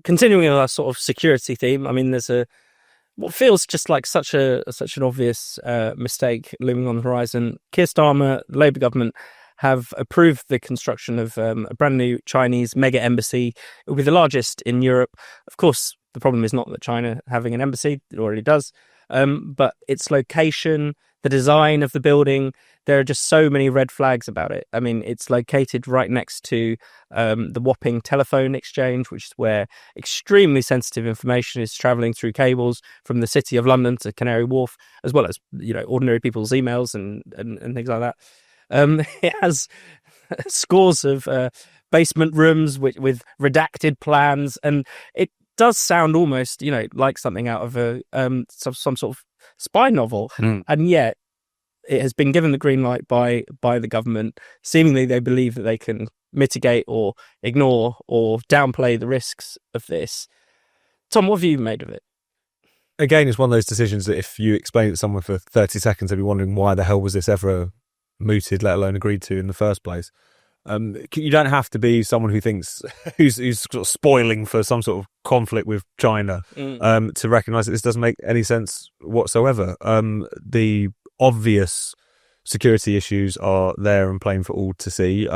continuing on our sort of security theme, I mean, there's what feels just like such an obvious mistake looming on the horizon. Keir Starmer, the Labour government, have approved the construction of a brand new Chinese mega embassy. It will be the largest in Europe. Of course, the problem is not that China having an embassy; it already does. But its location, the design of the building, there are just so many red flags about it. I mean, it's located right next to the Wapping telephone exchange, which is where extremely sensitive information is travelling through cables from the City of London to Canary Wharf, as well as ordinary people's emails and things like that. It has scores of basement rooms with redacted plans, and it does sound almost, like something out of some sort of spy novel. And yet it has been given the green light by the government. Seemingly they believe that they can mitigate or ignore or downplay the risks of this. Tom, what have you made of it? Again, it's one of those decisions that if you explain it to someone for 30 seconds, they'll be wondering why the hell was this ever mooted, let alone agreed to in the first place. You don't have to be someone who's sort of spoiling for some sort of conflict with China to recognise that this doesn't make any sense whatsoever. The obvious security issues are there and plain for all to see,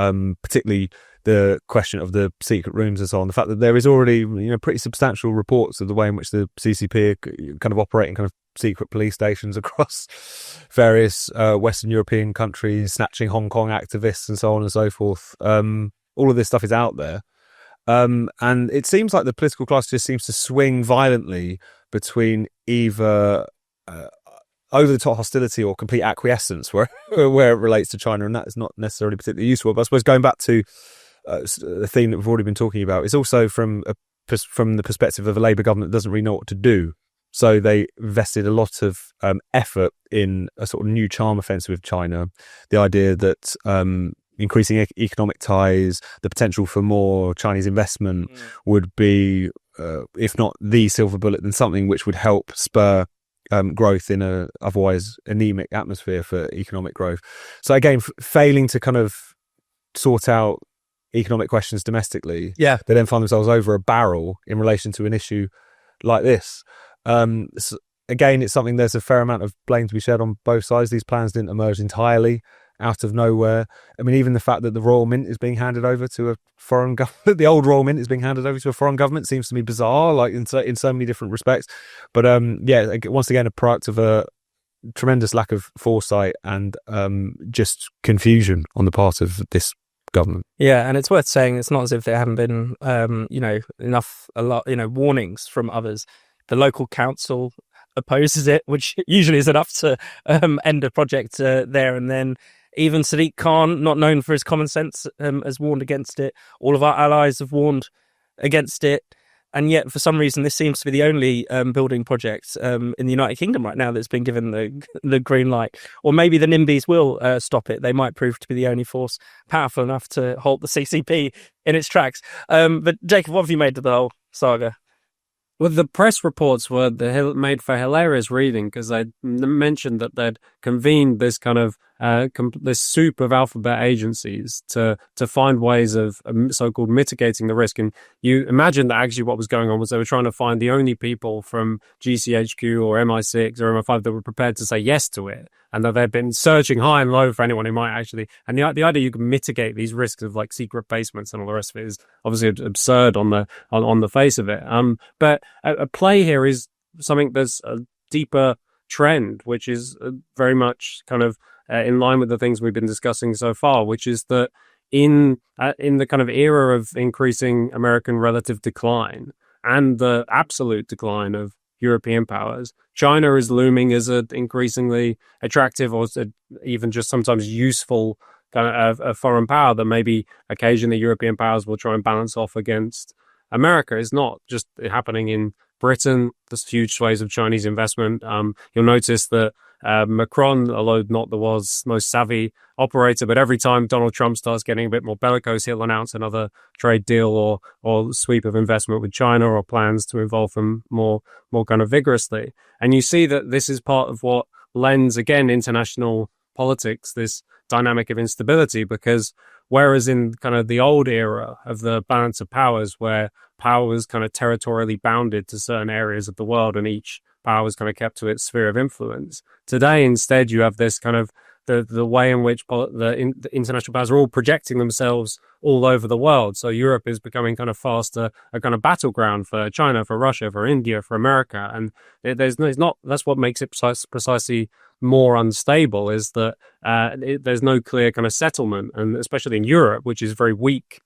particularly the question of the secret rooms and so on. The fact that there is already pretty substantial reports of the way in which the CCP are kind of operating kind of secret police stations across various Western European countries, snatching Hong Kong activists and so on and so forth. All of this stuff is out there. And it seems like the political class just seems to swing violently between either over-the-top hostility or complete acquiescence where it relates to China, and that is not necessarily particularly useful. But I suppose going back to the theme that we've already been talking about, it's also from the perspective of a Labour government that doesn't really know what to do. So they invested a lot of effort in a sort of new charm offensive with China. The idea that increasing economic ties, the potential for more Chinese investment would be, if not the silver bullet, then something which would help spur growth in a otherwise anemic atmosphere for economic growth. So again, failing to kind of sort out economic questions domestically, they then find themselves over a barrel in relation to an issue like this. So again, it's something, there's a fair amount of blame to be shared on both sides. These plans didn't emerge entirely out of nowhere. I mean, even the fact that the Royal Mint is being handed over to a foreign government, the old Royal Mint is being handed over to a foreign government, seems to me bizarre, like in so many different respects. But once again, a product of a tremendous lack of foresight and just confusion on the part of this government. Yeah, and it's worth saying it's not as if there haven't been, warnings from others. The local council opposes it, which usually is enough to end a project there and then. Even Sadiq Khan, not known for his common sense, has warned against it. All of our allies have warned against it. And yet, for some reason, this seems to be the only building project in the United Kingdom right now that's been given the green light. Or maybe the NIMBYs will stop it. They might prove to be the only force powerful enough to halt the CCP in its tracks. But Jacob, what have you made of the whole saga? Well, the press reports were made for hilarious reading because they mentioned that they'd convened this kind of this soup of alphabet agencies to find ways of so-called mitigating the risk. And you imagine that actually what was going on was they were trying to find the only people from GCHQ or MI6 or MI5 that were prepared to say yes to it, and that they've been searching high and low for anyone who might actually. And the idea you can mitigate these risks of like secret basements and all the rest of it is obviously absurd on the face of it. But a play here is something that's a deeper trend, which is very much kind of in line with the things we've been discussing so far, which is that in the kind of era of increasing American relative decline and the absolute decline of European powers, China is looming as an increasingly attractive or even just sometimes useful kind of a foreign power that maybe occasionally European powers will try and balance off against America. It's not just happening in Britain. There's huge swathes of Chinese investment. You'll notice that Macron, although not the world's most savvy operator, but every time Donald Trump starts getting a bit more bellicose, he'll announce another trade deal or sweep of investment with China or plans to involve them more kind of vigorously. And you see that this is part of what lends, again, international politics, this dynamic of instability, because whereas in kind of the old era of the balance of powers where power was kind of territorially bounded to certain areas of the world, and each power was kind of kept to its sphere of influence. Today, instead, you have this kind of the way in which the international powers are all projecting themselves all over the world. So Europe is becoming kind of faster a kind of battleground for China, for Russia, for India, for America, and there's not. That's what makes it precisely more unstable, is that there's no clear kind of settlement, and especially in Europe, which is very weak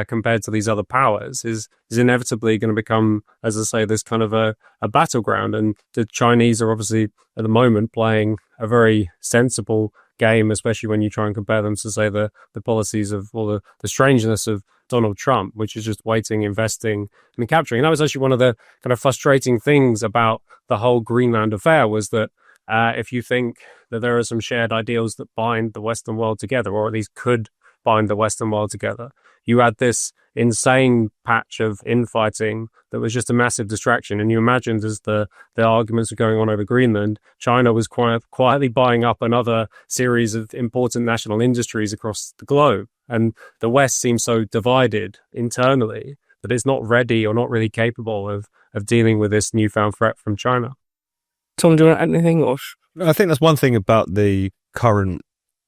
compared to these other powers, is inevitably going to become, as I say, this kind of a battleground. And the Chinese are obviously at the moment playing a very sensible game, especially when you try and compare them to, say, the policies of, or the strangeness of Donald Trump, which is just waiting, investing, and capturing. And that was actually one of the kind of frustrating things about the whole Greenland affair, was that if you think that there are some shared ideals that bind the Western world together, or at least could bind the Western world together, you had this insane patch of infighting that was just a massive distraction. And you imagined, as the arguments were going on over Greenland, China was quietly buying up another series of important national industries across the globe. And the West seems so divided internally that it's not ready or not really capable of dealing with this newfound threat from China. Tom, do you want to add anything? Or I think that's one thing about the current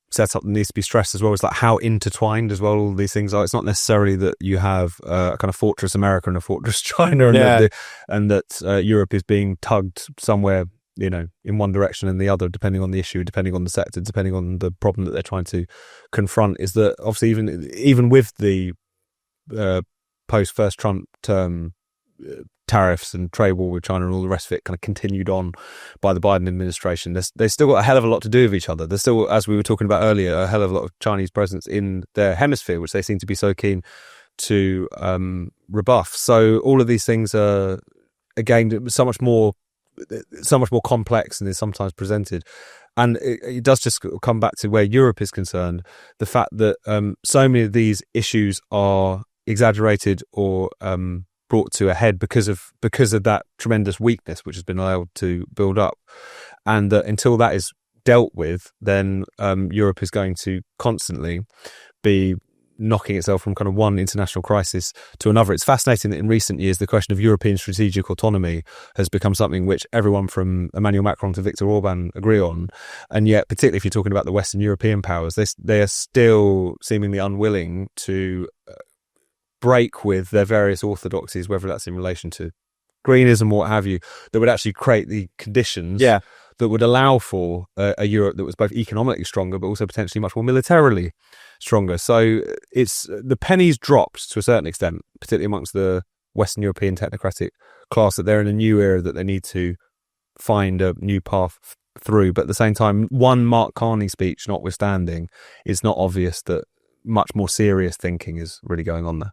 setup that needs to be stressed as well, is like how intertwined as well all these things are. It's not necessarily that you have a kind of fortress America and a fortress China, and that Europe is being tugged somewhere, you know, in one direction and the other, depending on the issue, depending on the sector, depending on the problem that they're trying to confront. Is that obviously even with the post first Trump term tariffs and trade war with China and all the rest of it kind of continued on by the Biden administration, they still got a hell of a lot to do with each other. There's still, as we were talking about earlier, a hell of a lot of Chinese presence in their hemisphere, which they seem to be so keen to rebuff. So all of these things are, again, so much more complex than is sometimes presented. And it does just come back to where Europe is concerned, the fact that so many of these issues are exaggerated or brought to a head because of that tremendous weakness which has been allowed to build up, and that until that is dealt with, then Europe is going to constantly be knocking itself from kind of one international crisis to another. It's fascinating that in recent years the question of European strategic autonomy has become something which everyone from Emmanuel Macron to Viktor Orban agree on, and yet particularly if you're talking about the Western European powers, they are still seemingly unwilling to break with their various orthodoxies, whether that's in relation to greenism or what have you, that would actually create the conditions that would allow for a Europe that was both economically stronger but also potentially much more militarily stronger. So it's the pennies dropped to a certain extent, particularly amongst the Western European technocratic class, that they're in a new era that they need to find a new path through. But at the same time, one Mark Carney speech notwithstanding, it's not obvious that much more serious thinking is really going on there.